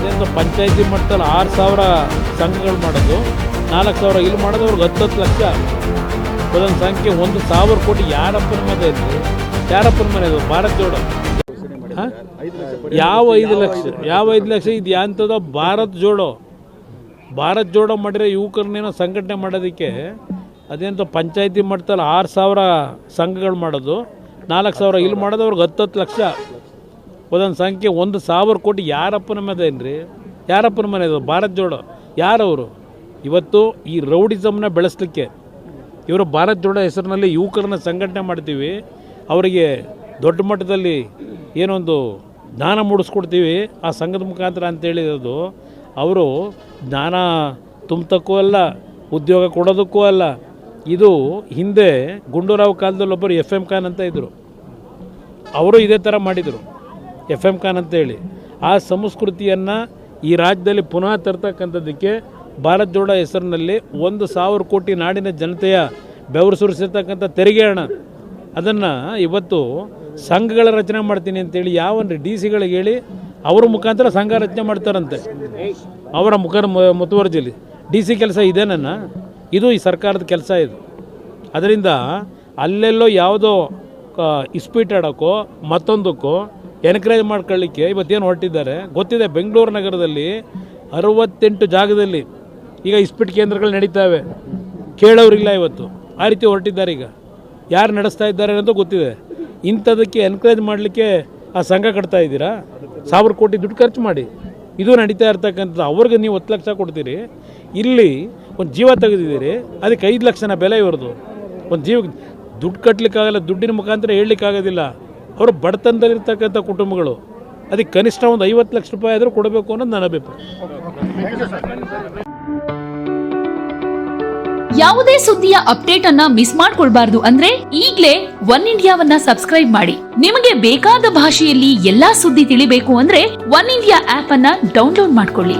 ಅದೇಂತ ಪಂಚಾಯತಿ ಮಟ್ಟದಲ್ಲಿ 6,000 ಸಂಘಗಳು ಮಾಡೋದು, 4,000 ಇಲ್ಲಿ ಮಾಡೋದು, ಅವ್ರಿಗೆ 10 ಲಕ್ಷ ಒಂದೊಂದು ಸಂಖ್ಯೆ 1,000 ಕೋಟಿ. ಯಾರಪ್ಪನ ಮನೆ ಇರಲಿ, ಯಾರಪ್ಪನ ಮನೆ ಇದು ಭಾರತ್ ಜೋಡೋ? ಯಾವ 5 ಲಕ್ಷ ಇದು ಯಾಂಥದ್ದು? ಭಾರತ್ ಜೋಡೋ ಮಾಡಿರೋ ಯುವಕರನ್ನೇನೋ ಸಂಘಟನೆ ಮಾಡೋದಕ್ಕೆ ಅದೇಂತ ಪಂಚಾಯತಿ ಮಟ್ಟದಲ್ಲಿ 6,000 ಸಂಘಗಳು ಮಾಡೋದು, 4,000 ಇಲ್ಲಿ ಮಾಡೋದು, ಅವ್ರಿಗೆ 10 ಲಕ್ಷ ಒಂದೊಂದು ಸಂಖ್ಯೆ 1,000 ಕೋಟಿ. ಯಾರಪ್ಪನ ಮನೆ ಏನ್ರಿ? ಯಾರಪ್ಪನ ಮನೆ ಇದು ಭಾರತ್ ಜೋಡೋ? ಯಾರವರು? ಇವತ್ತು ಈ ರೌಡಿಸಮ್ನ ಬೆಳೆಸಲಿಕ್ಕೆ ಇವರು ಭಾರತ್ ಜೋಡೋ ಹೆಸರಿನಲ್ಲಿ ಯುವಕರನ್ನ ಸಂಘಟನೆ ಮಾಡ್ತೀವಿ, ಅವರಿಗೆ ದೊಡ್ಡ ಮಟ್ಟದಲ್ಲಿ ಏನೊಂದು ಜ್ಞಾನ ಮೂಡಿಸ್ಕೊಡ್ತೀವಿ ಆ ಸಂಘದ ಮುಖಾಂತರ ಅಂತೇಳಿರೋದು. ಅವರು ಜ್ಞಾನ ತುಂಬತಕ್ಕೂ ಅಲ್ಲ, ಉದ್ಯೋಗ ಕೊಡೋದಕ್ಕೂ ಅಲ್ಲ. ಇದು ಹಿಂದೆ ಗುಂಡೂರಾವ್ ಕಾಲದಲ್ಲಿ ಒಬ್ಬರು FM ಖಾನ್ ಅಂತ ಇದ್ದರು, ಅವರು ಇದೇ ಥರ ಮಾಡಿದರು, FM ಖಾನ್ ಅಂತೇಳಿ. ಆ ಸಂಸ್ಕೃತಿಯನ್ನು ಈ ರಾಜ್ಯದಲ್ಲಿ ಪುನಃ ತರ್ತಕ್ಕಂಥದ್ದಕ್ಕೆ ಭಾರತ್ ಜೋಡೋ ಹೆಸರಿನಲ್ಲಿ 1,000 ಕೋಟಿ ನಾಡಿನ ಜನತೆಯ ಬೆವರು ಸುರಿಸಿರ್ತಕ್ಕಂಥ ತೆರಿಗೆ ಹಣ, ಅದನ್ನು ಇವತ್ತು ಸಂಘಗಳ ರಚನೆ ಮಾಡ್ತೀನಿ ಅಂತೇಳಿ ಯಾವನ್ರಿ DC ಗಳಿಗೆ ಹೇಳಿ ಅವ್ರ ಮುಖಾಂತರ ಸಂಘ ರಚನೆ ಮಾಡ್ತಾರಂತೆ, ಅವರ ಮುತುವರ್ಜಿಲಿ. DC ಕೆಲಸ ಇದೇನನ್ನ? ಇದು ಈ ಸರ್ಕಾರದ ಕೆಲಸ ಇದು. ಅದರಿಂದ ಅಲ್ಲೆಲ್ಲೋ ಯಾವುದೋ ಇಸ್ಪೀಟ್ ಆಡೋಕ್ಕೋ ಮತ್ತೊಂದಕ್ಕೋ ಎನ್ಕರೇಜ್ ಮಾಡ್ಕೊಳ್ಳಿಕ್ಕೆ ಇವತ್ತೇನು ಹೊರಟಿದ್ದಾರೆ ಗೊತ್ತಿದೆ. ಬೆಂಗಳೂರು ನಗರದಲ್ಲಿ 68 ಜಾಗದಲ್ಲಿ ಈಗ ಇಸ್ಪೀಟ್ ಕೇಂದ್ರಗಳು ನಡೀತಾವೆ, ಕೇಳೋರಿಲ್ಲ ಇವತ್ತು. ಆ ರೀತಿ ಹೊರಟಿದ್ದಾರೆ. ಈಗ ಯಾರು ನಡೆಸ್ತಾ ಇದ್ದಾರೆ ಅನ್ನೋದು ಗೊತ್ತಿದೆ. ಇಂಥದಕ್ಕೆ ಎನ್ಕರೇಜ್ ಮಾಡಲಿಕ್ಕೆ ಆ ಸಂಘ ಕಟ್ತಾ ಇದ್ದೀರಾ? 1,000 ಕೋಟಿ ದುಡ್ಡು ಖರ್ಚು ಮಾಡಿ ಇದು ನಡೀತಾ ಇರ್ತಕ್ಕಂಥದ್ದು. ಅವ್ರಿಗೆ ನೀವು 10 ಲಕ್ಷ ಕೊಡ್ತೀರಿ, ಇಲ್ಲಿ ಒಂದು ಜೀವ ತೆಗೆದಿದ್ದೀರಿ, ಅದಕ್ಕೆ 5 ಲಕ್ಷನ ಬೆಲೆ ಇವ್ರದ್ದು. ಒಂದು ಜೀವ ದುಡ್ಡು ಕಟ್ಟಲಿಕ್ಕಾಗಲ್ಲ, ದುಡ್ಡಿನ ಮುಖಾಂತರ ಹೇಳಲಿಕ್ಕಾಗೋದಿಲ್ಲ. ಅವರು ಬಡತನದಲ್ಲಿರ್ತಕ್ಕಂಥ ಕುಟುಂಬಗಳು, ಅದಕ್ಕೆ ಕನಿಷ್ಠ ಒಂದು 50 ಲಕ್ಷ ರೂಪಾಯಿ ಆದರೂ ಕೊಡಬೇಕು ಅನ್ನೋದು ನನ್ನ ಅಭಿಪ್ರಾಯ. ಯಾವುದೇ ಸುದ್ದಿಯ ಅಪ್ಡೇಟ್ ಅನ್ನ ಮಿಸ್ ಮಾಡ್ಕೊಳ್ಬಾರ್ದು ಅಂದ್ರೆ ಈಗ್ಲೇ ಒನ್ ಇಂಡಿಯಾವನ್ನ ಸಬ್ಸ್ಕ್ರೈಬ್ ಮಾಡಿ. ನಿಮಗೆ ಬೇಕಾದ ಭಾಷೆಯಲ್ಲಿ ಎಲ್ಲಾ ಸುದ್ದಿ ತಿಳಿಬೇಕು ಅಂದ್ರೆ ಒನ್ ಇಂಡಿಯಾ ಆಪ್ ಅನ್ನ ಡೌನ್ಲೋಡ್ ಮಾಡ್ಕೊಳ್ಳಿ.